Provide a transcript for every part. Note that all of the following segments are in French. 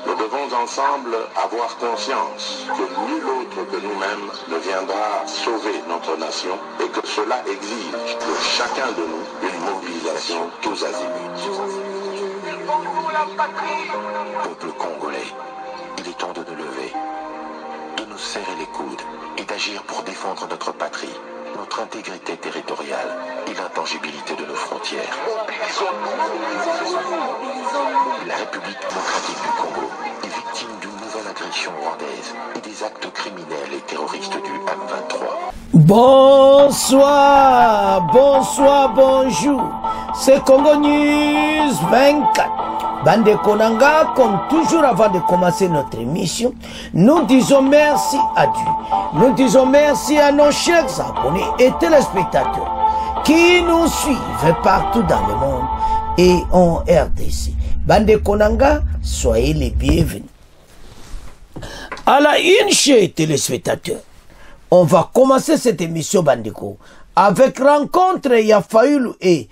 Nous devons ensemble avoir conscience que nul autre que nous-mêmes ne viendra sauver notre nation et que cela exige de chacun de nous une mobilisation tous azimuts. Peuple congolais, il est temps de nous lever, de nous serrer les coudes et d'agir pour défendre notre patrie, notre intégrité territoriale et l'intangibilité de nos frontières. La République démocratique du Congo est victime d'une nouvelle agression rwandaise et des actes criminels et terroristes du M23. Bonsoir, bonsoir, bonjour. C'est Congo News 24. Bande Konanga, comme toujours avant de commencer notre émission, nous disons merci à Dieu. Nous disons merci à nos chers abonnés et téléspectateurs qui nous suivent partout dans le monde et en RDC. Bande Konanga, soyez les bienvenus. À la une, chers téléspectateurs, on va commencer cette émission Bandeko avec rencontre Yafayoulou et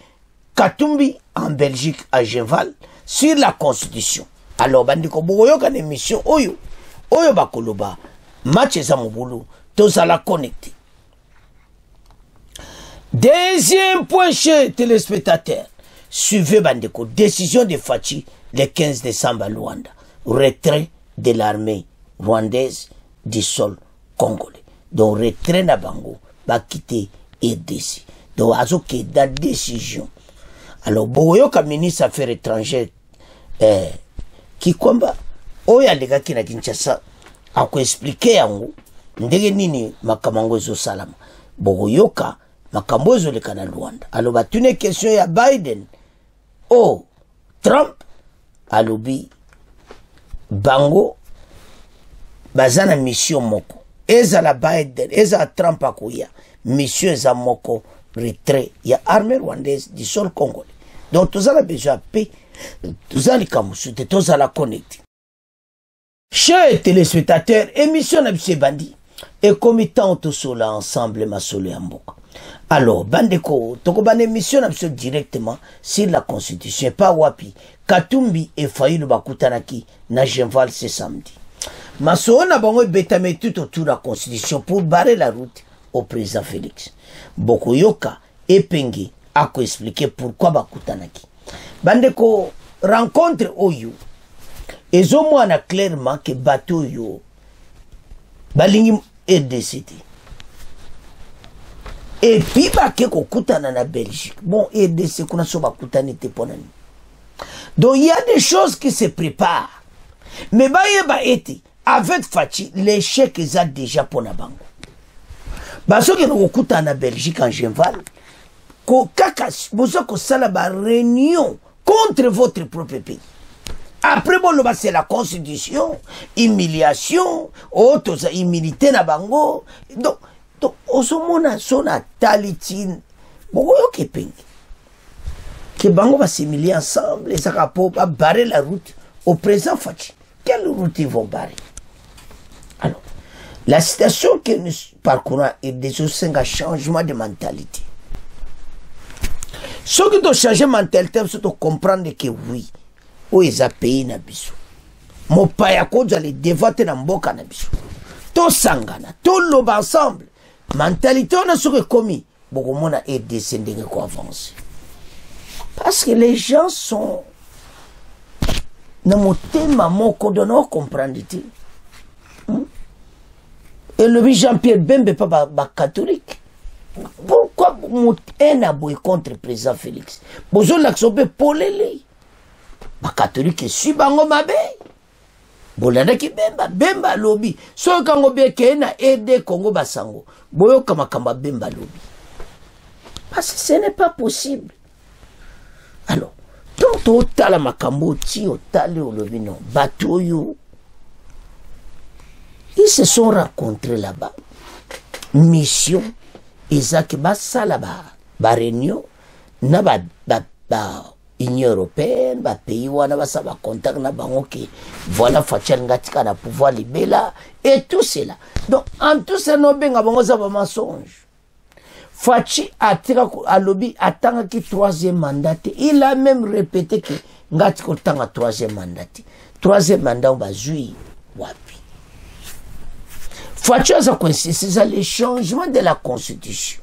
Katumbi en Belgique à Genval sur la Constitution. Alors Bandeko Bogoyoka émission Oyo Bakoloba match Zamobulu tous à la connecter. Deuxième point chez téléspectateurs, suivez Bandeko décision de Fachi le 15 décembre à Luanda, retrait de l'armée rwandaise du sol congolais. Donc retrait na bango va quitter RDC. Donc azoke da décision. Alors Bogoyoka ministre affaires étrangères qui kwamba oya lega kina Kinshasa ako expliquer yango ndenge nini makamango ezo salama. Bogoyoka makambo ezo leka na Luanda. Alors batune question ya Biden Trump alobi bango bazana mission moko. Eza la Biden, eza Trump akoya mission eza moko retrait ya armée rwandaise du sol congolais. Donc tous a besoin de paix, tous a les tous à la connecter. Chers téléspectateurs, émission na bandi et committant tout cela ensemble ma solo ya mboka. Alors bandeko toko ban émission na directement sur la constitution pas wapi Katumbi et Fayoulou bakutanaki na Genval ce samedi. Masona bango betame tout autour de la constitution pour barrer la route au président Félix. Bokoyoka et Pengi a expliqué pourquoi bakutanaki. Bandeko rencontre Oyo. Et au moins a clairement que bateau yo balingi RDCT. Et puis bake ko kutana na Belgique. Bon RDC kuna so bakutani te ponani. Donc il y a des choses qui se préparent. Mais ba été avec Fachi, l'échec est déjà pour la banque. Parce que nous avons en Belgique en Genval, vous avez une réunion contre votre propre pays. Après, bon, c'est la constitution, humiliation, autres humilité na bango. Donc, au sommet, son talitine, bon, ok, pengi. Que bango va s'humilier ensemble, et ça va barrer la route au président Fachi. Quelle route ils vont barrer? Alors, la situation que nous parcourons est déjà un changement de mentalité. Ce qui doit changer de mentalité, c'est de comprendre que oui, où ils ont payé na biso. Mon paya ko jali dévoter na mboka na biso. To sangana, to loba ensemble. Mentalité on a ce que commis. Beaucoup de monde a aidé ces ndenge ko avancer. Parce que les gens sont na motema moko dono comprendre ti. Et le Jean-Pierre Bembe pas catholique. Pourquoi un aboué contre le président Félix? Bonjour l'axobe polele. Ba catholique suis bango mabe. Bolanda ki Bemba lobby. So kango be kena aide Congo basango. Boyo kama Bemba lobby. Parce que ce n'est pas possible. Alors, tant au tala makambo ti au tale au lobby non. Batoyo. Ils se sont rencontrés là-bas. Mission. Isaac Bassa là-bas. Réunion. Na ba Union européenne, ba pays wana ba sa ba contact na bango ki voilà Fachi ngatika na pouvoir libéla et tout cela. Donc en tout ça no benga bango za ba mensonge. Fachi atira a lobby atanga ki troisième mandat. Il a même répété que ngatika tanga troisième mandat. troisième mandat bazui wapi. Fachoza c'est le changement de la constitution.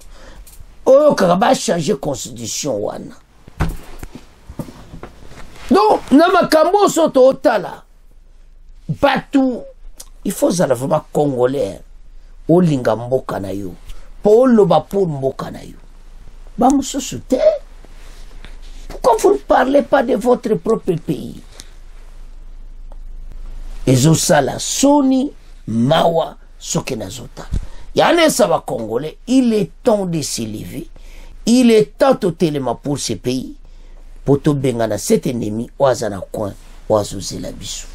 Oh, quand va changer la constitution wana. Donc, na makambo soto otala. Batu, il faut zala vraiment congolais. O linga mboka na yo. Po loba pour mboka na yo. Ba mususu te. Pourquoi vous ne parlez pas de votre propre pays? Ezo sala soni mawa soke na zota. Yane saba congolais, il est temps de s'élever. Il est temps totalement pour ce pays. Pour te bengana cet ennemi, oazana coin, oazoze la bisou.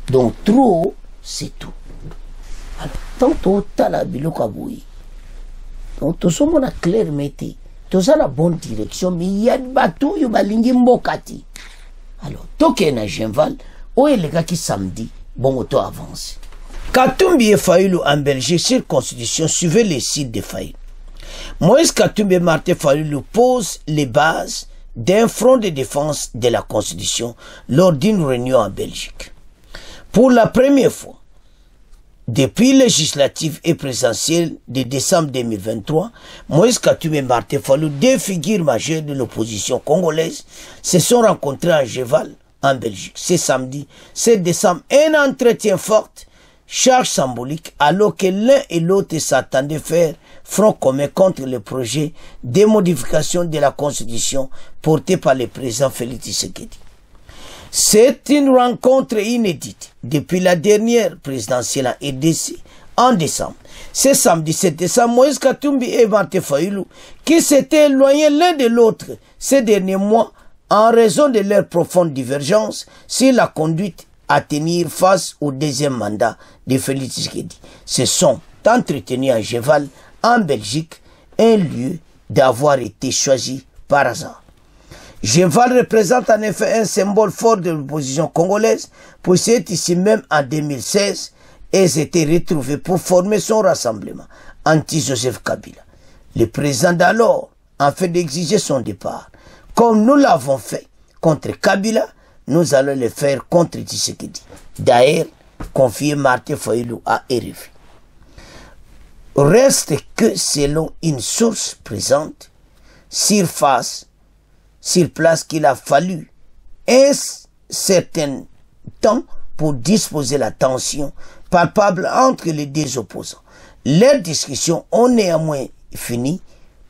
Donc trop, c'est tout. Alors, tant que la biloka boui. Donc tout ça mon a clair metti. Tout ça la bonne direction, mais il y a des bateaux, il y a des mbokati. Alors, tant qu'il y a un Genval, où est le gars qui samedi, bon auto avance. Katumbi et Fayulu en Belgique, sur constitution, suivez les sites de Fayulu. Moïse Katumbi et Martin Fayulu posent les bases d'un front de défense de la constitution lors d'une réunion en Belgique. Pour la première fois, depuis législative et présidentielle de décembre 2023, Moïse Katumbi et Martin Fayulu, deux figures majeures de l'opposition congolaise, se sont rencontrés à Genval, en Belgique. C'est samedi 7 décembre, un entretien fort, charge symbolique, alors que l'un et l'autre s'attendaient faire front commun contre le projet de modification de la Constitution porté par le président Félix Tshisekedi. C'est une rencontre inédite depuis la dernière présidentielle en RDC en décembre. C'est samedi 7 décembre, Moïse Katumbi et Martin Fayulu, qui s'étaient éloignés l'un de l'autre ces derniers mois en raison de leur profonde divergence sur la conduite à tenir face au deuxième mandat de Félix Tshisekedi, se sont entretenus à Genval, en Belgique, un lieu d'avoir été choisi par hasard. Genval représente en effet un symbole fort de l'opposition congolaise, pour c'est ici même en 2016, et s'étaient retrouvés pour former son rassemblement anti-Joseph Kabila. Le président d'alors, en fait d'exiger son départ, comme nous l'avons fait contre Kabila, nous allons le faire contre Tshisekedi. D'ailleurs, confié Martin Fayulu à RFI. Reste que selon une source présente, sur place qu'il a fallu un certain temps pour disposer la tension palpable entre les deux opposants. Leurs discussions ont néanmoins fini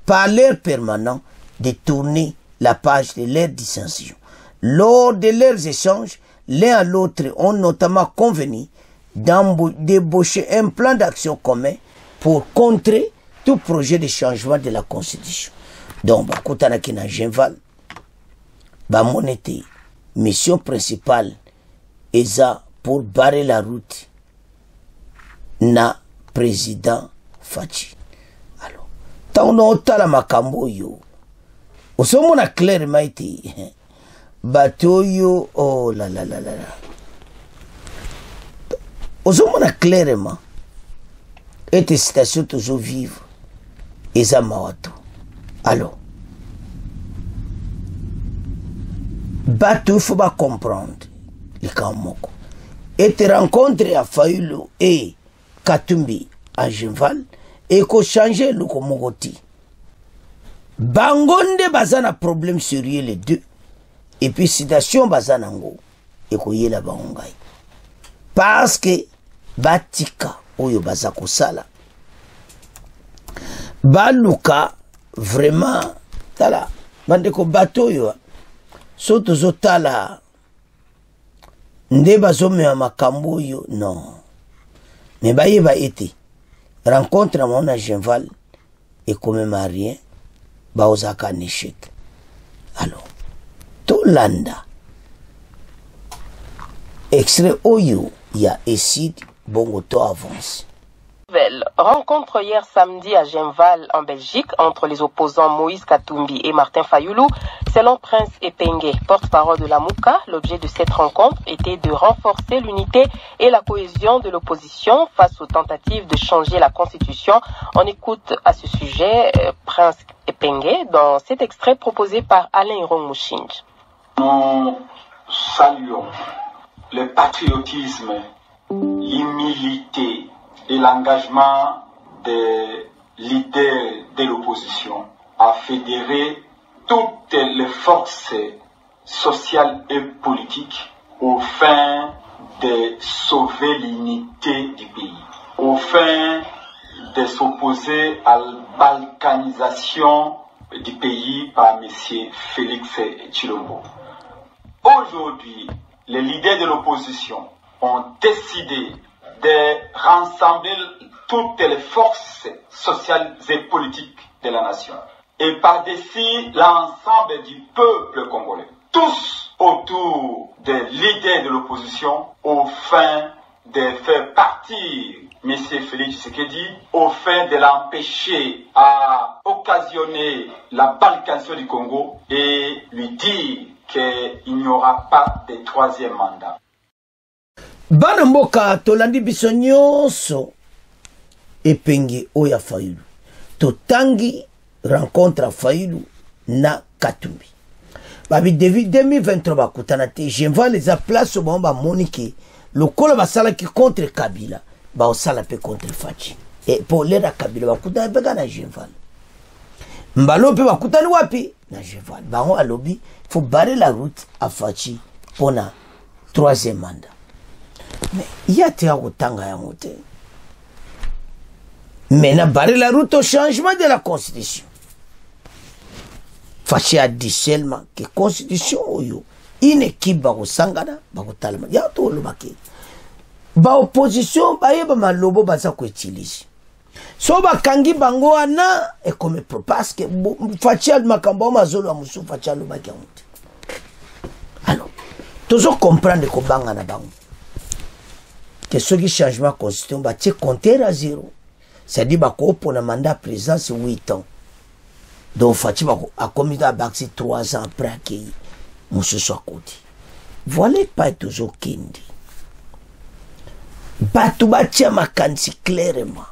par l'heure permanent de tourner la page de leur dissension. Lors de leurs échanges, l'un à l'autre ont notamment convenu d'ébaucher un plan d'action commun pour contrer tout projet de changement de la Constitution. Donc, Bakutanaki na Genval, monete, mission principale, est pour barrer la route na président Fachi. Alors, tant on a la makambo yo, au sommet on a clairement été, bateau yo, oh là là là là là. Au sommet on a clairement, et tes citations toujours vivres, et ça mawato. Alors, bateau, il faut pas comprendre les Kamoko. Et te rencontres à Fayulu et Katumbi à Genval, et qu'on change le Komogoti. Bangonde bazana problème sérieux les deux. Et puis citation bazanango, et qu'on y la bangongai. Parce que Batika, oyo bazako sala. Baluka, vraiment, tala, bandeko bato yo, soto zotala, nde bazome ya makambo yo, non. Mais baye ba ete, rencontre à mon Genval, et comme marien, ba ozaka un échec. Alors, Tolanda, extrait oyo, ya Essid, bongo to avance. Rencontre hier samedi à Genval en Belgique entre les opposants Moïse Katumbi et Martin Fayulu. Selon Prince Epenge, porte-parole de la Mouka, l'objet de cette rencontre était de renforcer l'unité et la cohésion de l'opposition face aux tentatives de changer la constitution. On écoute à ce sujet Prince Epenge dans cet extrait proposé par Alain Irong Mouchinj. Nous saluons le patriotisme, l'humilité et l'engagement des leaders de l'opposition à fédérer toutes les forces sociales et politiques au fin de sauver l'unité du pays, au fin de s'opposer à la balkanisation du pays par M. Félix Tshilombo. Aujourd'hui, les leaders de l'opposition ont décidé de rassembler toutes les forces sociales et politiques de la nation et par-dessus l'ensemble du peuple congolais, tous autour des leaders de l'opposition au fin de faire partir M. Félix Tshisekedi, au fin de l'empêcher à occasionner la balkanisation du Congo et lui dire qu'il n'y aura pas de troisième mandat. Bana mboka tolandi biso nyonso epengi oya Fayulu. Totangi rencontre a Fayulu na Katumbi. Babi 2023 bakutana te Genval les a place au bomba Monique. Le kolo basala ki contre Kabila. Ba osala pe contre Fachi. Et pour l'era Kabila bakutana bega na Genval. Mbalo pe bakutana wapi na Genval. Ba on a lobby, faut barrer la route à Fachi pour na troisième mandat. Mais il y a te akutanga ya mote. Mais na barrer la route au changement de la constitution. Fachi a dit seulement que la constitution oyo une équipe ba sangana ba talama ya to lo baki ba opposition ba yeba malobo ba za ko utiliser so ba kangi bango ana et comme parce que Fachi a makambo mazolo amusu Fachi lo baki amuti. Alors toujours comprendre ko banga na bango que ce qui changement constitution ba ti compter à zéro, c'est-à-dire ba ko pour na mandat président c'est 8 ans. Donc Fachi a commis à Baxi 3 ans après qu'il Moussou soit côté. Voilà pas toujours Kendi. Batouba tia makansi clairement.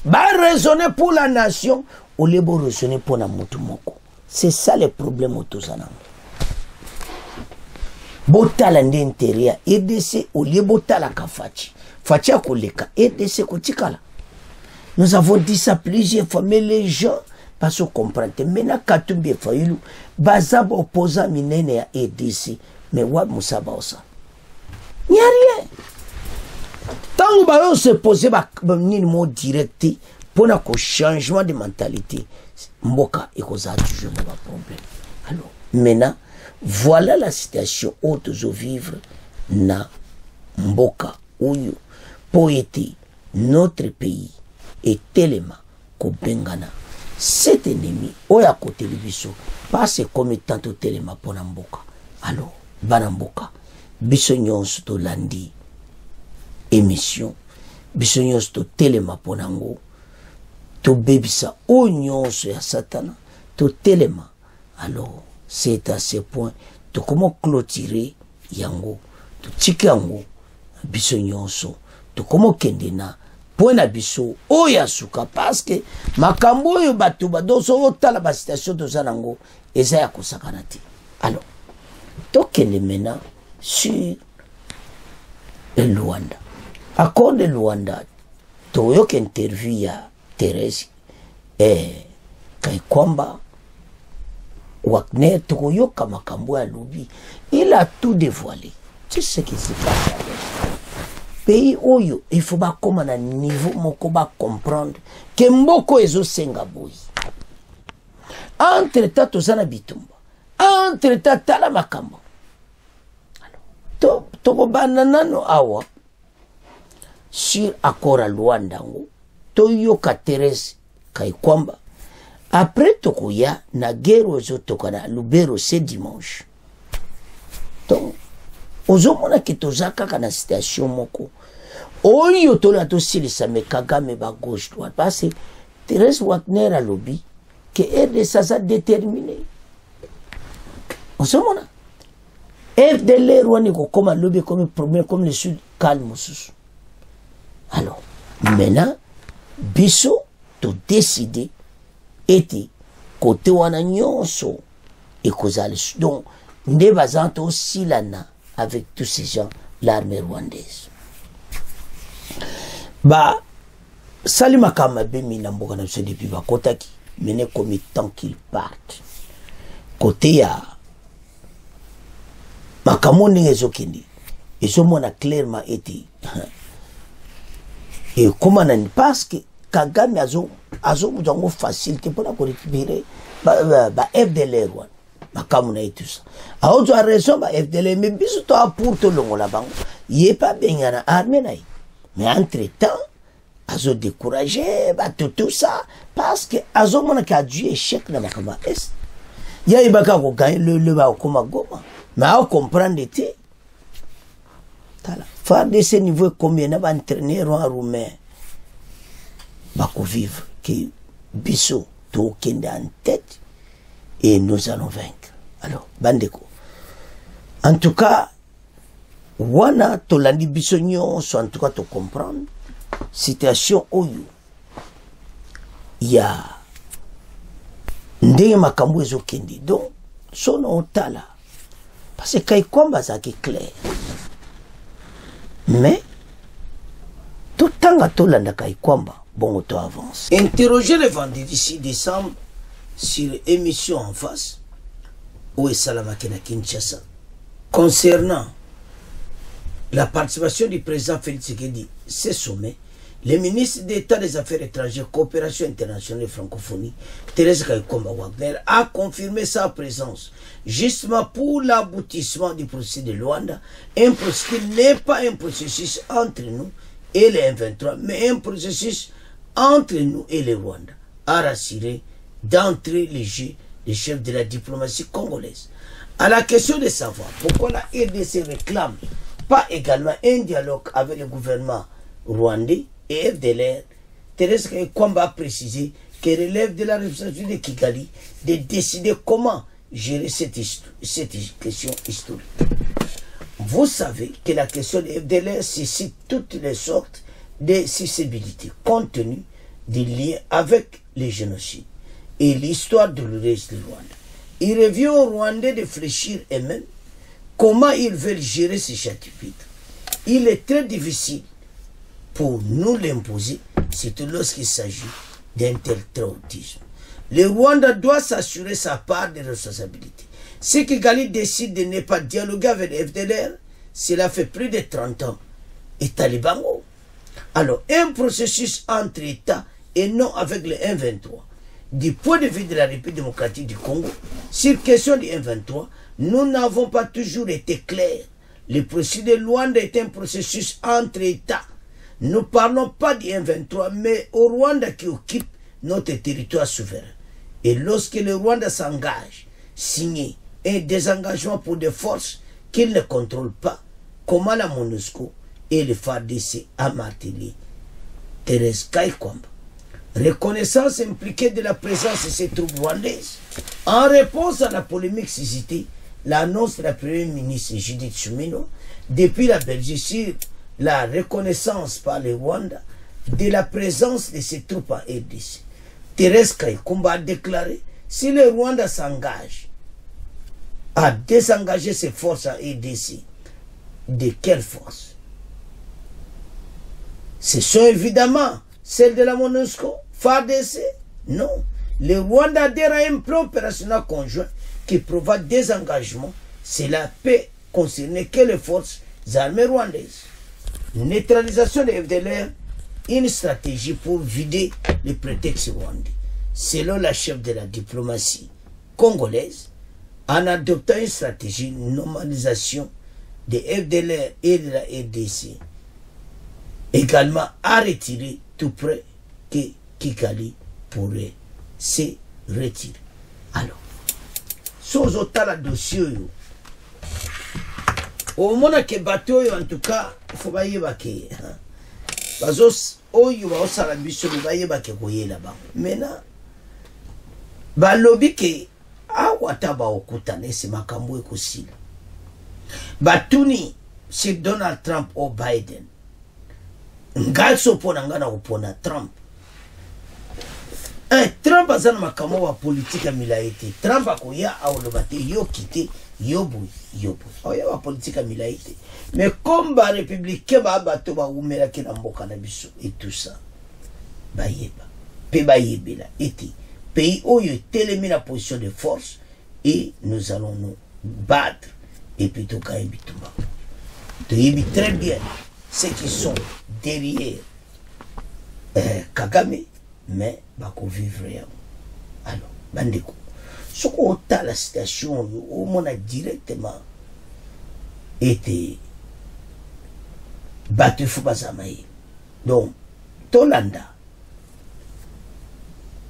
Ba raisonner pour la nation, ou les beaux raisonner pour la motumoko. C'est ça le problème autour. Botala n'intérieur, EDC, ou les botala ka Fachi. Fachi a koleka, EDC kotikala. Nous avons dit ça plusieurs fois, mais les gens, parce qu'on comprend. Maintenant, Katumbi et Fayulu, Bazab opposant Minene à EDC, mais what Moussa Baosa? Il n'y a rien. Tant que on se pose un mot direct pour un changement de mentalité, Mboka et cause a toujours un problème. Alors, maintenant, voilà la situation où nous vivre na Mboka, où pour être notre pays est tellement Kobengana. Cet ennemi, oya côté de biso, passe comme tantôt tellement pour Mboka. Alors, Banamboka, biso nyonso to landi émission, biso nyonso to tellement pour nango, to bebisa o nyonso ya satana, to tellement. Alors, c'est à ce point, to comment clôturer yango, to tiki yango, biso nyonso, to comment kendena, point abisso oya suka parce que makambo oyo bato badoso otala ba situation de zanango eza ya kosakana te. Alors tokende maintenant sur le Luanda. Accord de Luanda toyo ke interview ya Thérèse kai kwamba Wagner tokoyoka makambo ya lobi, il a tout dévoilé. Tu sais ce qui se passe à l'est. Pays oyo, il faut pas comme à niveau moko ba comprendre que mboko ezo senga boy. Entre temps tozana bitumba. Entre temps tala makambo. Alors, to bananano awa sur accord à Luanda ngo. To yoka Thérèse kai kwamba après tokoya na guerre ozo tokana Lubero ce dimanche. Donc ozomona ke tozaka kana situation moko oyo tola tosilisa me Kagame ba gauche droite parce que Thérèse Wagner a lobby que RDC ça déterminé ozomona FDLR wani ko comme lobby comme problème comme le sud calme sous. Alors maintenant biso to décider était côté wana nyonso et kozali donc nde bazanto aussi lana avec tous ces gens l'armée rwandaise. Bah, Salima Kamabe Minamboka n'a depuis Bakotaki, mais comme il temps qu'il parte. Côté à Makamoni et Zokindi, et ce mot a clairement été. Et comment parce que Kagame a une facilité pour récupérer FDLR. Makamona et tout ça. A autre raison, FDLR, mais bisous toi pour tout le monde là-bas. Il n'est pas bien en armée. Mais entre-temps, Azo découragé, tout ça, parce que Azo a dû échec dans Makama Est. Il y a eu Bakako gagné le Baokoma Goma. Mais à comprendre l'été. Faire de ce niveau, combien de entraîneurs en roumain Bako vivre, que Bissot, tout est en tête, et nous allons vaincre. Alors, Bandeko. En tout cas, Wana, Tolandi Bissognon, soit en tout cas, tu comprends, situation où il y a Ndeye Makambo Ezokendi. Donc, son otala. Parce que Kaikomba, ça est clair. Mais, tout le temps que tu l'as Kaikomba, bon, tu avances. Interroger le vendredi 6 décembre sur l'émission en face, où est Salamakena Kinshasa, concernant la participation du président Félix Tshisekedi, ce sommet, le ministre d'État des Affaires étrangères, coopération internationale et francophonie, Thérèse Kaikomba Wagner, a confirmé sa présence, justement pour l'aboutissement du processus de Luanda, un processus qui n'est pas un processus entre nous et les M23, mais un processus entre nous et les Rwanda, a rassuré d'entrer les jeux des chefs de la diplomatie congolaise. À la question de savoir pourquoi la RDC réclame pas également un dialogue avec le gouvernement rwandais et FDLR, Thérèse Kaikomba a précisé qu'elle relève de la responsabilité de Kigali de décider comment gérer cette question historique. Vous savez que la question de FDLR suscite toutes les sortes de sensibilités compte tenu des liens avec les génocides et l'histoire douloureuse du Rwanda. Il revient aux Rwandais de réfléchir eux-mêmes comment ils veulent gérer ces chapitres. Il est très difficile pour nous l'imposer, surtout lorsqu'il s'agit d'un tel traumatisme. Le Rwanda doit s'assurer sa part de responsabilité. Si Kigali décide de ne pas dialoguer avec les FDLR, cela fait plus de 30 ans. Et Talibango. Alors, un processus entre États et non avec le M23. Du point de vue de la République démocratique du Congo, sur question du M23, nous n'avons pas toujours été clairs. Le processus de Luanda est un processus entre États. Nous ne parlons pas du M23, mais au Rwanda qui occupe notre territoire souverain. Et lorsque le Rwanda s'engage, signer un désengagement pour des forces qu'il ne contrôle pas, comment la MONUSCO et le FARDC a martelé Thérèse Kaikomba. Reconnaissance impliquée de la présence de ces troupes rwandaises. En réponse à la polémique suscitée, l'annonce de la première ministre Judith Suminwa depuis la Belgique sur la reconnaissance par le Rwanda de la présence de ces troupes en RDC. Thérèse Kaikomba a déclaré, si le Rwanda s'engage à désengager ses forces en RDC, de quelles forces? Ce sont évidemment celles de la MONUSCO, FARDC? Non. Le Rwanda adhère à un plan opérationnel conjoint qui prévoit des engagements. Cela peut concerner que les forces armées rwandaises. Neutralisation des FDLR, une stratégie pour vider les prétextes rwandais. Selon la chef de la diplomatie congolaise, en adoptant une stratégie de normalisation des FDLR et de la RDC, également à retirer tout près que Kigali pourrait se retirer. Alors, sans autant la dossier, au moment que bateau, en tout cas, il faut pas y aller. Parce que oyo ba osala biso ba ke koye là-bas. Maintenant, ba lobby ke awata ba okutane se makambo ekosila. Batuni si Donald Trump ou Biden. Ngalso pona ngana opona Trump. Trump azana makambo wa politique milaete. Trump akoya aolobate yo kite yobu oya ba politique milai te mais comme ba républicain ba bato ba umela ke na mboka na biso et tout ça ba yeba pe ba yebela eti pays oyo telemi na position de force et nous allons nous battre et plutôt quand bitumba tu yebi très bien ceux qui sont derrière Kagame mais bako vivre ya alors bandeko ce qu'on a la situation au moins directement été battu Fubazamaï. Donc, Tolanda,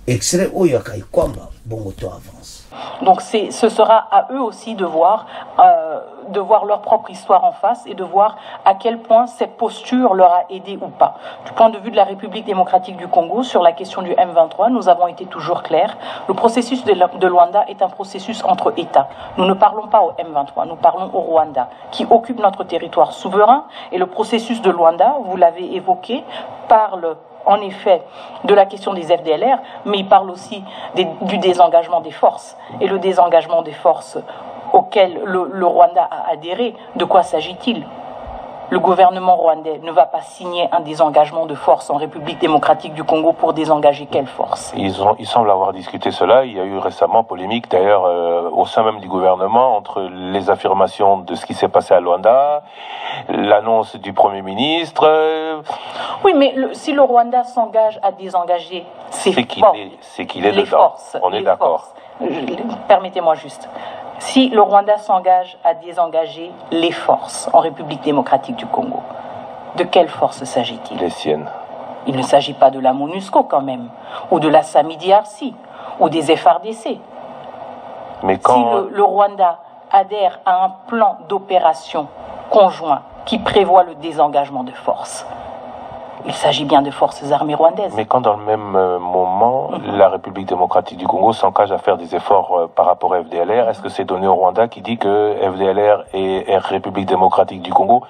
extrait Oyakai Kwamba, Bongoto avance. Donc ce sera à eux aussi de voir leur propre histoire en face et de voir à quel point cette posture leur a aidé ou pas. Du point de vue de la République démocratique du Congo, sur la question du M23, nous avons été toujours clairs. Le processus de Luanda est un processus entre États. Nous ne parlons pas au M23, nous parlons au Rwanda, qui occupe notre territoire souverain. Et le processus de Luanda, vous l'avez évoqué, parle en effet de la question des FDLR, mais il parle aussi du désengagement des forces. Et le désengagement des forces auquel le Rwanda a adhéré, de quoi s'agit-il ? Le gouvernement rwandais ne va pas signer un désengagement de force en République démocratique du Congo pour désengager quelle force ? Ils semblent avoir discuté cela. Il y a eu récemment polémique d'ailleurs au sein même du gouvernement entre les affirmations de ce qui s'est passé à Luanda, l'annonce du Premier ministre. Oui, mais si le Rwanda s'engage à désengager c'est qu'il est dedans. Forces, on est d'accord. Permettez-moi juste. Si le Rwanda s'engage à désengager les forces en République démocratique du Congo, de quelles forces s'agit-il ? Les siennes. Il ne s'agit pas de la MONUSCO quand même, ou de la SAMI-DRC, ou des FRDC. Mais quand... Si le Rwanda adhère à un plan d'opération conjoint qui prévoit le désengagement de forces, il s'agit bien de forces armées rwandaises. Mais quand dans le même moment, la République démocratique du Congo s'engage à faire des efforts par rapport à FDLR, est-ce que c'est donné au Rwanda qui dit que FDLR et République démocratique du Congo,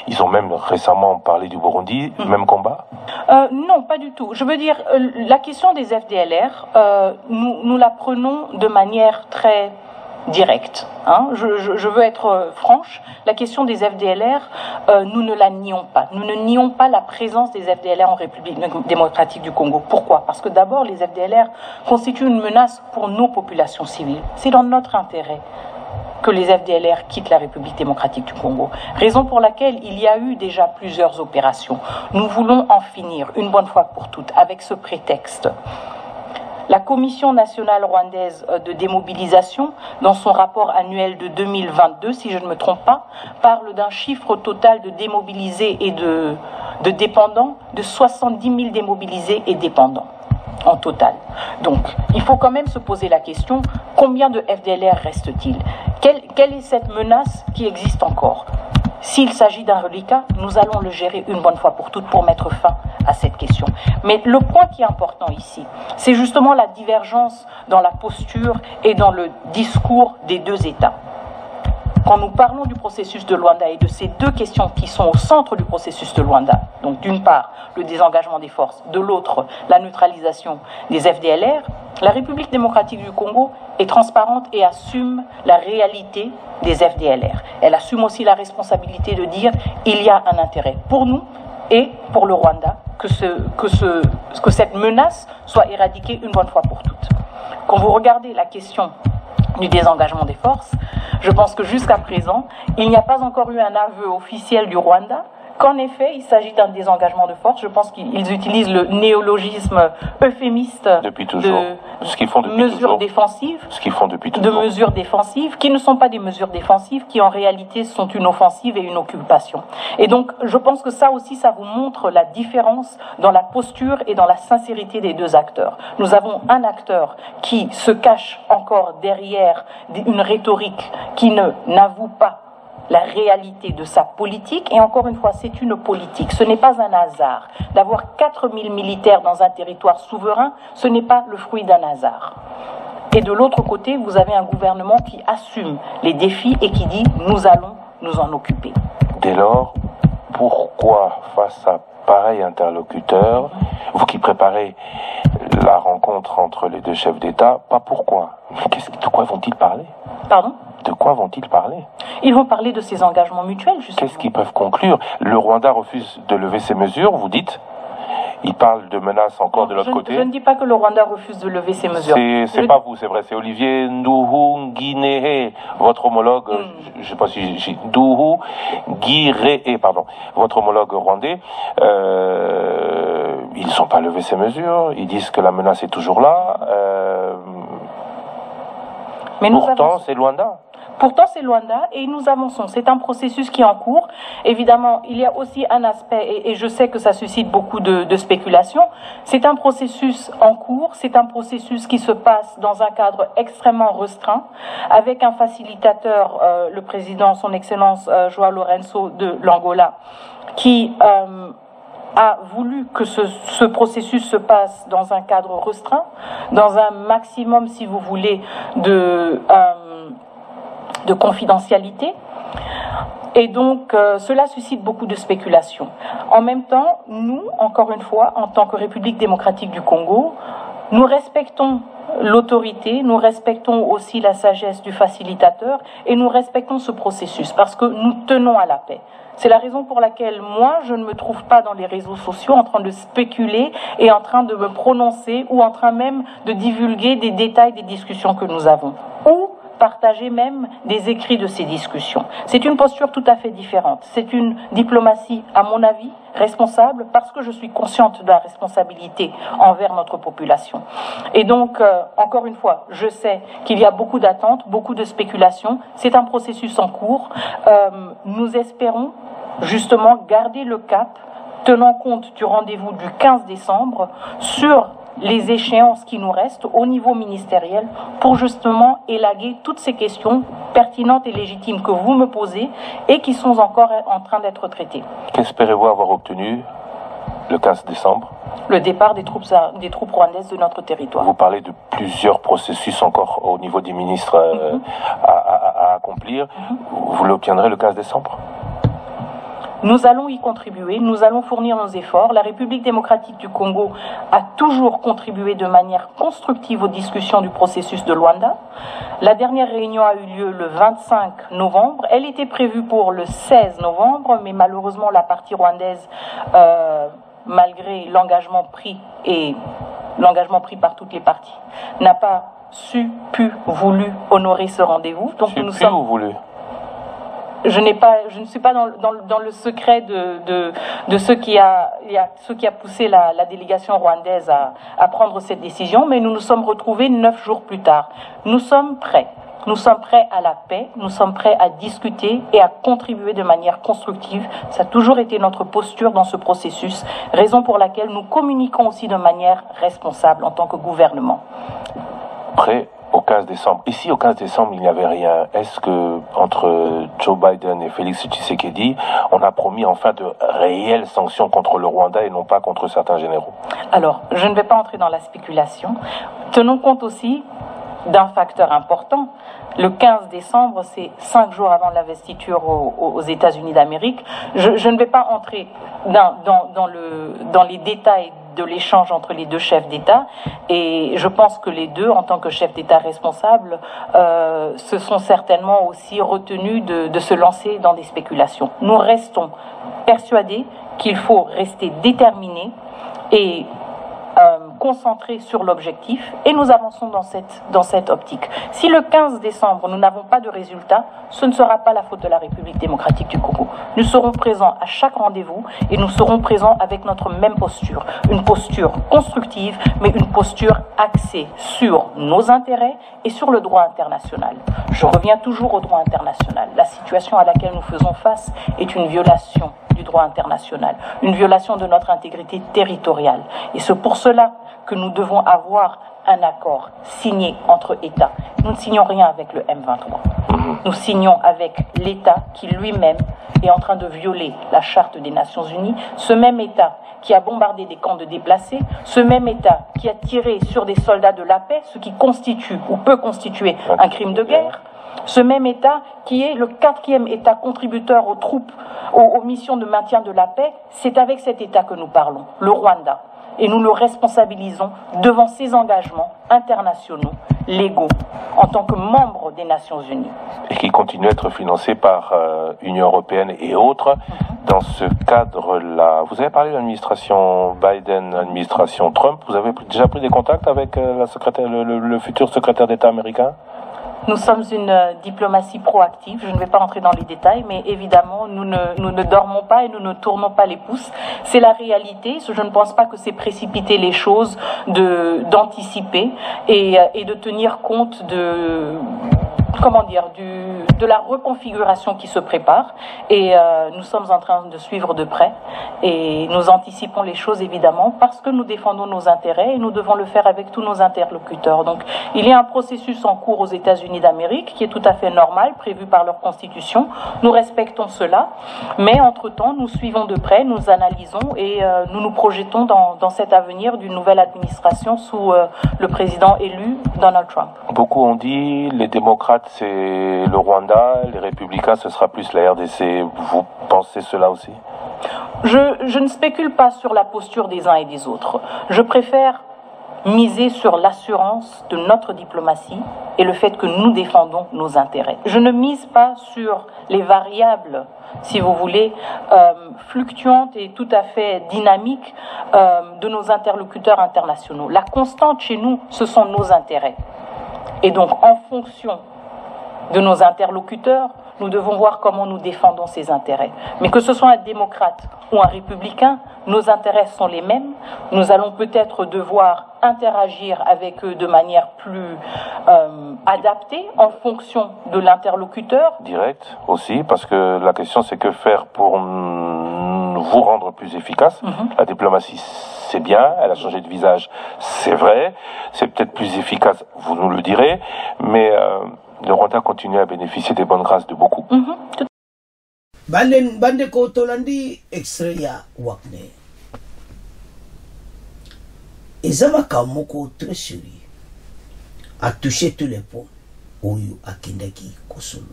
ils ont même récemment parlé du Burundi, même combat ? Non, pas du tout. Je veux dire, la question des FDLR, nous la prenons de manière très directe. Hein. Je veux être franche. La question des FDLR, nous ne la nions pas. Nous ne nions pas la présence des FDLR en République démocratique du Congo. Pourquoi ? Parce que d'abord, les FDLR constituent une menace pour nos populations civiles. C'est dans notre intérêt que les FDLR quittent la République démocratique du Congo. Raison pour laquelle il y a eu déjà plusieurs opérations. Nous voulons en finir une bonne fois pour toutes avec ce prétexte. La Commission nationale rwandaise de démobilisation, dans son rapport annuel de 2022, si je ne me trompe pas, parle d'un chiffre total de démobilisés et de dépendants, de 70 000 démobilisés et dépendants en total. Donc, il faut quand même se poser la question, combien de FDLR reste-t-il ? Quelle est cette menace qui existe encore ? S'il s'agit d'un reliquat, nous allons le gérer une bonne fois pour toutes pour mettre fin à cette question. Mais le point qui est important ici, c'est justement la divergence dans la posture et dans le discours des deux États. Quand nous parlons du processus de Luanda et de ces deux questions qui sont au centre du processus de Luanda, donc d'une part le désengagement des forces, de l'autre la neutralisation des FDLR, la République démocratique du Congo est transparente et assume la réalité des FDLR. Elle assume aussi la responsabilité de dire il y a un intérêt pour nous et pour le Rwanda que cette menace soit éradiquée une bonne fois pour toutes. Quand vous regardez la question du désengagement des forces, je pense que jusqu'à présent, il n'y a pas encore eu un aveu officiel du Rwanda qu'en effet, il s'agit d'un désengagement de force. Je pense qu'ils utilisent le néologisme euphémiste depuis toujours. Ce qu'ils font depuis mesures toujours. Défensives. Ce qu'ils font depuis toujours. De mesures défensives, qui ne sont pas des mesures défensives, qui en réalité sont une offensive et une occupation. Et donc, je pense que ça aussi, ça vous montre la différence dans la posture et dans la sincérité des deux acteurs. Nous avons un acteur qui se cache encore derrière une rhétorique qui n'avoue pas la réalité de sa politique, et encore une fois, c'est une politique. Ce n'est pas un hasard. D'avoir 4000 militaires dans un territoire souverain, ce n'est pas le fruit d'un hasard. Et de l'autre côté, vous avez un gouvernement qui assume les défis et qui dit « nous allons nous en occuper ». Dès lors, pourquoi face à pareil interlocuteur, vous qui préparez la rencontre entre les deux chefs d'État, pas pourquoi, mais de quoi vont-ils parler ? Pardon ? De quoi vont-ils parler? Ils vont parler de ces engagements mutuels, justement. Qu'est-ce qu'ils peuvent conclure? Le Rwanda refuse de lever ses mesures, vous dites? Il parle de menaces encore de l'autre côté. Je ne dis pas que le Rwanda refuse de lever ses mesures. C'est pas vous, c'est vrai. C'est Olivier Nduhungirehe, votre homologue, je sais pas si j'ai... Nduhungirehe, pardon, votre homologue rwandais. Ils n'ont pas levé ces mesures. Ils disent que la menace est toujours là. Mais pourtant, c'est Luanda. Pourtant, c'est Luanda et nous avançons. C'est un processus qui est en cours. Évidemment, il y a aussi un aspect, et je sais que ça suscite beaucoup de spéculations, c'est un processus en cours, c'est un processus qui se passe dans un cadre extrêmement restreint, avec un facilitateur, le président, son Excellence João Lourenço de l'Angola, qui a voulu que ce processus se passe dans un cadre restreint, dans un maximum, si vous voulez, de confidentialité. Et donc, cela suscite beaucoup de spéculations. En même temps, nous, encore une fois, en tant que République démocratique du Congo, nous respectons l'autorité, nous respectons aussi la sagesse du facilitateur et nous respectons ce processus parce que nous tenons à la paix. C'est la raison pour laquelle moi, je ne me trouve pas dans les réseaux sociaux en train de spéculer et en train de me prononcer ou en train même de divulguer des détails des discussions que nous avons. Ou partager même des écrits de ces discussions. C'est une posture tout à fait différente. C'est une diplomatie, à mon avis, responsable parce que je suis consciente de la responsabilité envers notre population. Et donc, encore une fois, je sais qu'il y a beaucoup d'attentes, beaucoup de spéculations. C'est un processus en cours. Nous espérons justement garder le cap, tenant compte du rendez-vous du 15 décembre sur les échéances qui nous restent au niveau ministériel pour justement élaguer toutes ces questions pertinentes et légitimes que vous me posez et qui sont encore en train d'être traitées. Qu'espérez-vous avoir obtenu le 15 décembre? Le départ des troupes rwandaises de notre territoire. Vous parlez de plusieurs processus encore au niveau des ministres à accomplir. Vous l'obtiendrez le 15 décembre? Nous allons y contribuer, nous allons fournir nos efforts. La République démocratique du Congo a toujours contribué de manière constructive aux discussions du processus de Luanda. La dernière réunion a eu lieu le 25 novembre. Elle était prévue pour le 16 novembre, mais malheureusement la partie rwandaise, malgré l'engagement pris par toutes les parties, n'a pas voulu honorer ce rendez-vous. Donc nous sommes voulu. Je ne suis pas dans le secret de ce qui a poussé la délégation rwandaise à prendre cette décision, mais nous nous sommes retrouvés 9 jours plus tard. Nous sommes prêts. Nous sommes prêts à la paix, nous sommes prêts à discuter et à contribuer de manière constructive. Ça a toujours été notre posture dans ce processus, raison pour laquelle nous communiquons aussi de manière responsable en tant que gouvernement. Prêt au 15 décembre. Ici, au 15 décembre, il n'y avait rien. Est-ce que, entre Joe Biden et Félix Tshisekedi, on a promis enfin de réelles sanctions contre le Rwanda et non pas contre certains généraux? Alors, je ne vais pas entrer dans la spéculation. Tenons compte aussi d'un facteur important. Le 15 décembre, c'est 5 jours avant l'investiture aux États-Unis d'Amérique. Je ne vais pas entrer dans les détails de l'échange entre les deux chefs d'État, et je pense que les deux, en tant que chefs d'État responsables, se sont certainement aussi retenus de se lancer dans des spéculations. Nous restons persuadés qu'il faut rester déterminés et concentrés sur l'objectif, et nous avançons dans cette optique. Si le 15 décembre, nous n'avons pas de résultat, ce ne sera pas la faute de la République démocratique du Congo. Nous serons présents à chaque rendez-vous et nous serons présents avec notre même posture. Une posture constructive, mais une posture axée sur nos intérêts et sur le droit international. Je reviens toujours au droit international. La situation à laquelle nous faisons face est une violation du droit international, une violation de notre intégrité territoriale. Et c'est pour cela que nous devons avoir un accord signé entre États. Nous ne signons rien avec le M23. Nous signons avec l'État qui lui-même est en train de violer la Charte des Nations Unies, ce même État qui a bombardé des camps de déplacés, ce même État qui a tiré sur des soldats de la paix, ce qui constitue ou peut constituer un crime de guerre. Ce même État qui est le 4e État contributeur aux troupes, aux missions de maintien de la paix, c'est avec cet État que nous parlons, le Rwanda. Et nous le responsabilisons devant ses engagements internationaux, légaux, en tant que membre des Nations Unies. Et qui continue à être financé par Union Européenne et autres. Dans ce cadre-là, vous avez parlé de l'administration Biden, l'administration Trump. Vous avez déjà pris des contacts avec le futur secrétaire d'État américain? Nous sommes une diplomatie proactive, je ne vais pas rentrer dans les détails, mais évidemment, nous ne dormons pas et nous ne tournons pas les pouces. C'est la réalité, je ne pense pas que c'est précipiter les choses, d'anticiper et de tenir compte de la reconfiguration qui se prépare. Et nous sommes en train de suivre de près et nous anticipons les choses évidemment parce que nous défendons nos intérêts et nous devons le faire avec tous nos interlocuteurs. Donc il y a un processus en cours aux États-Unis d'Amérique qui est tout à fait normal, prévu par leur constitution. Nous respectons cela, mais entre-temps nous suivons de près, nous analysons et nous nous projetons dans cet avenir d'une nouvelle administration sous le président élu Donald Trump. Beaucoup ont dit les démocrates c'est le Rwanda, les républicains ce sera plus la RDC. Vous pensez cela aussi? Je ne spécule pas sur la posture des uns et des autres. Je préfère miser sur l'assurance de notre diplomatie et le fait que nous défendons nos intérêts. Je ne mise pas sur les variables, si vous voulez, fluctuantes et tout à fait dynamiques de nos interlocuteurs internationaux. La constante chez nous, ce sont nos intérêts. Et donc, en fonction de nos interlocuteurs, nous devons voir comment nous défendons ces intérêts. Mais que ce soit un démocrate ou un républicain, nos intérêts sont les mêmes. Nous allons peut-être devoir interagir avec eux de manière plus adaptée en fonction de l'interlocuteur. Direct aussi, parce que la question c'est que faire pour vous rendre plus efficace. La diplomatie c'est bien, elle a changé de visage, c'est vrai, c'est peut-être plus efficace, vous nous le direz, mais le Rwanda continue à bénéficier des bonnes grâces de beaucoup. Bande ko tolandi extrait ya wakne. Ezama kamoko très sérieux a touché tous les points oyo akendaki kosolo.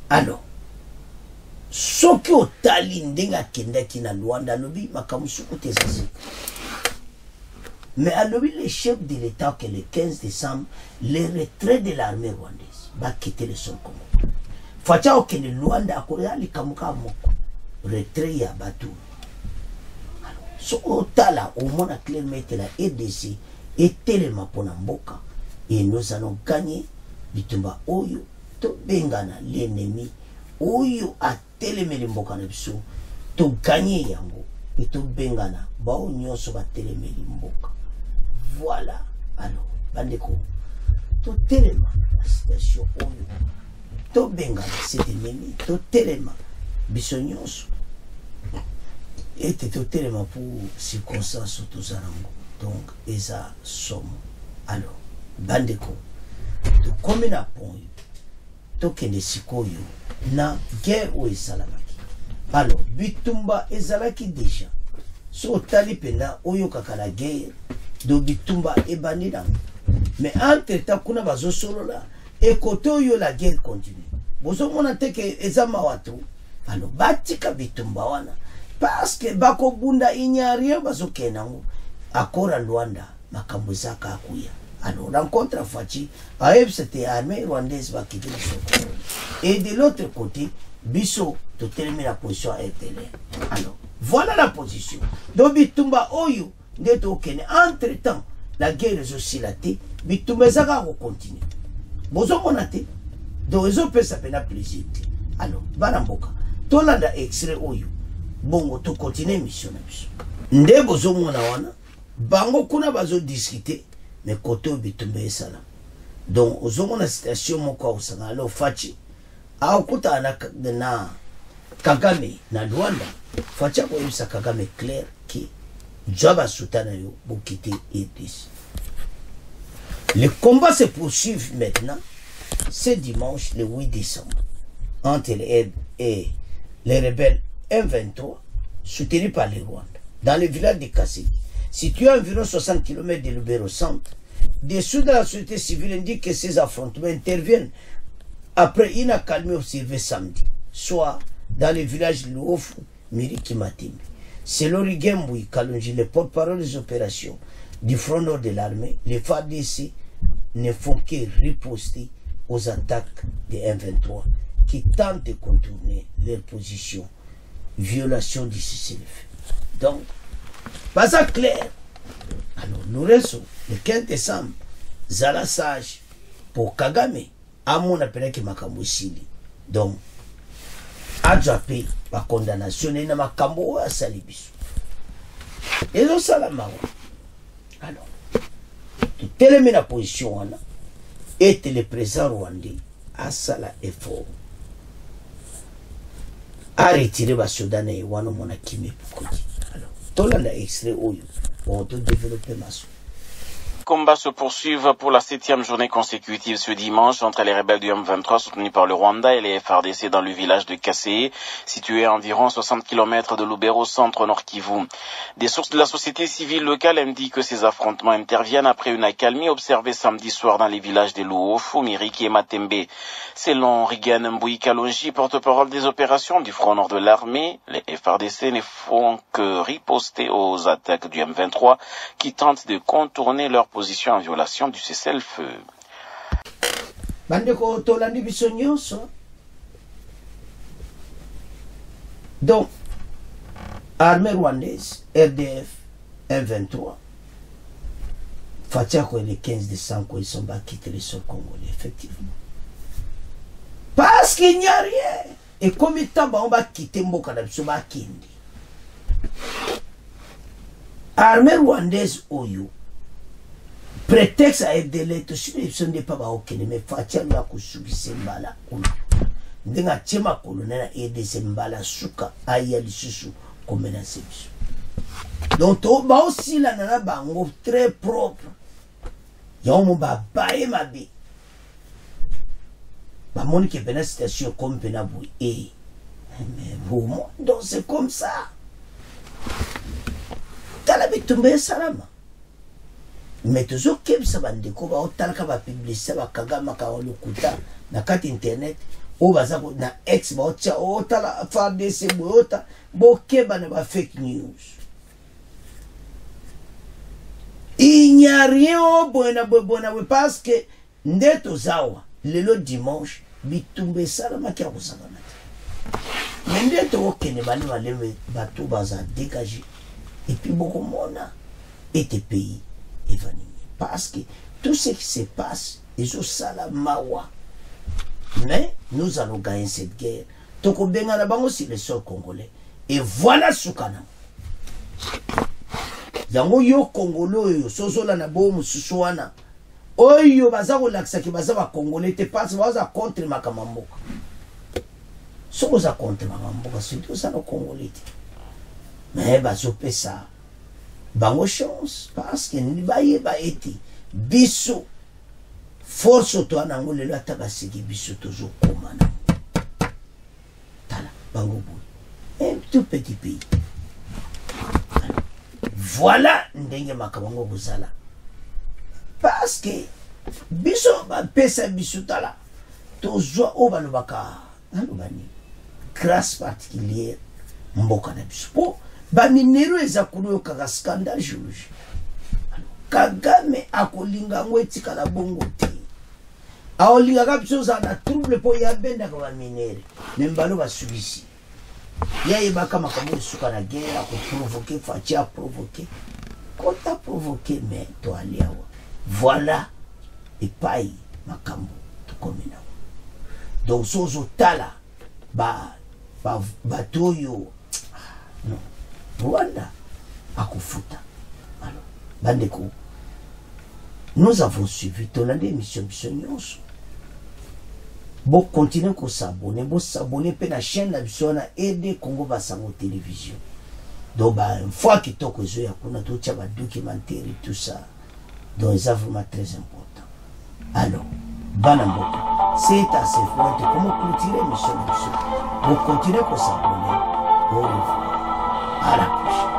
Alors soki otali ndenge akendaki na Rwanda alobi makambo suku te ezasi. Mais alobi le chef de l'État que le 15 décembre, le retrait de l'armée rwandaise va quitter le sol Congo. Facha okende Rwanda akoya likamuka moko retrait ya batu. So otala omona clairement que la RDC est tellement pona mboka et nous allons gagner bitumba oyo to bengana l'ennemi oyo a telemeli mboka na biso to gagner yango et to bengana bao nyonso ba telemeli mboka. Voilà. Alors bandeko to telema la situation oyo to bengana cet ennemi to telema biso nyonso était totalement pour circonstances autozarango. Donc, eza somme. Alors, bandeko, to comme na point, to kende sikoyo, na guerre ou esalamaki. Alors, bitumba ezalaki déjà. So tali pena oyo kakala guerre, do bitumba ebani na. Mais entre temps, kuna bazo solo la, et côté oyo la guerre continue. Bozo mona teke ezama watu. Alors, batika bitumba wana. Parce que bako bunda inyari bazo kenango akora Rwanda makambo zaka akuya. Alors rencontre Fachi aeb c'était armée rwandaise va quitter le Congo. Et de l'autre côté biso to terminer la position RTL. Alors voilà la position. Donc bitumba oyo ndeto kene entre temps la guerre est aussi laté bitumba zaka ko continue. Bozo monate donc ils ont fait ça pena plaisir. Alors baramboka tolanda extrait oyo bongo to continuer mission na biso nde bozo mona wana bango kuna bazo discuter mais côté bitumba esala donc ozo mona situation moko osanga lo Fachi akuta na Kagame na Rwanda Fachi ko yisa Kagame clair qui Jaba Soutana yo bokite RDC. Le combat se poursuit maintenant ce dimanche le 8 décembre entre les rebelles M23 soutenu par les Rwandais dans le village de Kasséki, situé à environ 60 km de Lubero centre dessous de la société civile indique que ces affrontements interviennent après une accalmie observée samedi, soit dans les villages de Louofu, Miriki Matimbi. Selon Rigembui Kalonji, le porte-parole des opérations du front nord de l'armée, les FARDC ne font que riposter aux attaques des M23 qui tentent de contourner leur position, violation du cessez-le-feu. Donc, pas ça clair. Alors, nous restons le 15 décembre, Zala Sage pour Kagame, à mon appel qui m'a camoussili. Donc, attrapé par condamnation, et n'a pas camou à Salibisu. Et donc, ça la mawa. Alors, telle est la position, était le président rwandais à Sala effort. À retirer les soldats et wano monakime pour Kodi. Alors, tout le monde a extrait au pour développer ma soeur. Combats se poursuivent pour la 7e journée consécutive ce dimanche entre les rebelles du M23 soutenus par le Rwanda et les FARDC dans le village de Kassé, situé à environ 60 km de Lubero, centre Nord Kivu. Des sources de la société civile locale indiquent que ces affrontements interviennent après une accalmie observée samedi soir dans les villages de Louofu, Miriki et Matembe. Selon Rigan Mbui Kalonji, porte-parole des opérations du front nord de l'armée, les FARDC ne font que riposter aux attaques du M23 qui tentent de contourner leur position en violation du cessez-le-feu. Donc, armée rwandaise, RDF, M23, Fatia le 15 décembre, ils sont quittés le sol congolais, effectivement. Parce qu'il n'y a rien. Et comme il on va quitter Mbokadabsoba Kindi. Armée rwandaise, Oyo. Prétexte à FDL, ce n'est pas ok, mais Fatia lui a cousubi Sembala. Ndenga Tchema colonel et des Sembala Souka, Ayali Susu, comme un sébisu. Donc, on va aussi la nana bango très propre. Yon ba bae mabi. Ba moni qui est une situation comme Penabou. Et, mais vous, donc c'est comme ça. T'as la tombé salama. Mais toujours que ça va découvrir autant que va publier ça va kagama ka olukuta na carte internet o baza na ex ba ocha ota la FARDC boota bo keba na ba fake news. Il n'y a rien au bon parce que ndeto zawa lelo dimanche bitumbe salama kia kusagana. Mais ndeto okene bali baleme bato baza dégager et puis beaucoup mona était pays évanoui. Parce que tout ce qui se passe est au salamawa. Mais nous allons gagner cette guerre. Toko benga na bango sur le sol congolais. Et voilà Soukana. Yango yo Congolo yo sozola na bo mususuana. Oyo baza ko laksa ki baza ba Congolais te passe baza contre makamamboka. Soko za contre makamamboka c'est tout ça no Congolais. Mais bazo pesa. Bango chance parce que ni baye ba eti biso force to anango le lata basiki biso tozo komana. Tala bango boy. Un tout petit pays. Voilà ndenge makabango bozala. Parce que biso ba pesa biso tala tozo obalobaka nalobani grâce particulière mboka na biso. Ba minero ezakulu kaka scandale juge. Kagame akolinga ngweti kala bongo te. Aolinga kapso za na trouble po ya benda kwa minere. Nembalo ba subisi. Ya ibaka makambo suka na guerre ko provoquer Fatia provoquer. Kota provoquer mais to aliawa. Voilà et paille makambo to komina. Donc sozo tala ba toyo non. Rwanda akufuta. Alors, bandeko, nous avons suivi ton émission Bissonyoso. Bon, continuez à s'abonner, bon s'abonner à la chaîne la Bissona aider Congo Basango Télévision. Donc, une fois que tu as besoin, on a tout ça, documentaire et tout ça. Donc, c'est vraiment très important. Alors, Banamboka, c'est assez fort. Comment continuer l'émission Bissona? Vous continuez à s'abonner. Au revoir. À la prochaine.